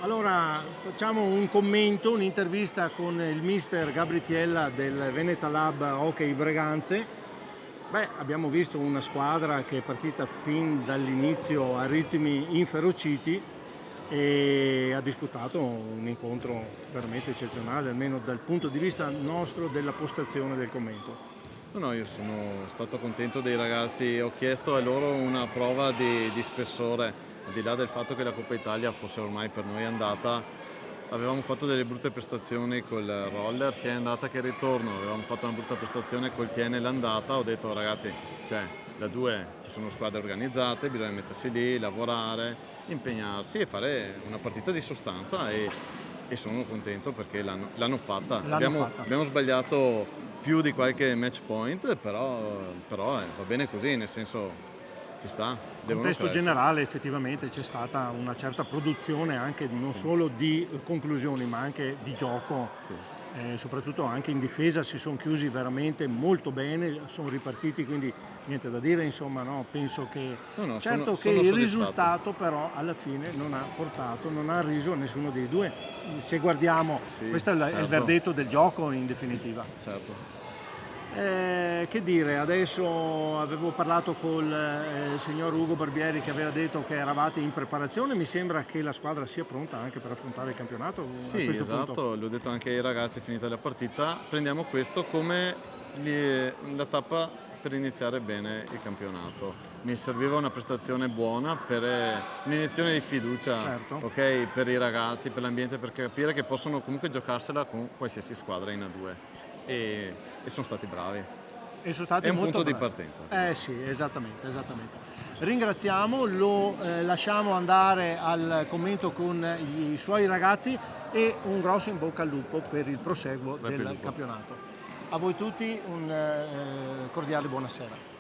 Allora facciamo un commento, un'intervista con il mister Gabritiella del Veneta Lab Hockey Breganze. Beh, abbiamo visto una squadra che è partita fin dall'inizio a ritmi inferociti e ha disputato un incontro veramente eccezionale, almeno dal punto di vista nostro della postazione del commento. No, io sono stato contento dei ragazzi, ho chiesto a loro una prova di spessore, al di là del fatto che la Coppa Italia fosse ormai per noi andata, avevamo fatto delle brutte prestazioni col roller, sia andata che ritorno, avevamo fatto una brutta prestazione col TN l'andata, ho detto ragazzi, cioè la 2 ci sono squadre organizzate, bisogna mettersi lì, lavorare, impegnarsi e fare una partita di sostanza e sono contento perché l'hanno fatta. L'hanno Abbiamo, fatta. abbiamo sbagliato più di qualche match point, però va bene così, nel senso ci sta, devono Contesto crescere. generale effettivamente c'è stata una certa produzione anche non Sì, solo di conclusioni ma anche di gioco, sì. soprattutto anche in difesa si sono chiusi veramente molto bene, sono ripartiti, quindi niente da dire, insomma, no, penso che No, no, sono, certo che sono il soddisfatto. risultato però alla fine non ha portato, non ha riso a nessuno dei due, se guardiamo, Sì, questo è il certo, verdetto del gioco in definitiva. certo. Che dire, adesso avevo parlato col signor Ugo Barbieri che aveva detto che eravate in preparazione, mi sembra che la squadra sia pronta anche per affrontare il campionato a Sì, questo punto. esatto, l'ho detto anche ai ragazzi finita la partita, prendiamo questo come la tappa per iniziare bene il campionato. Mi serviva una prestazione buona per un'iniezione di fiducia, Certo, ok, per i ragazzi, per l'ambiente, per capire che possono comunque giocarsela con qualsiasi squadra in A2 e sono stati bravi. e sono È stati un molto punto di bravi. partenza, quindi. Sì, esattamente, esattamente. Ringraziamo, lo lasciamo andare al commento con i suoi ragazzi e un grosso in bocca al lupo per il proseguo Crepi il del lupo. campionato. A voi tutti un cordiale buonasera.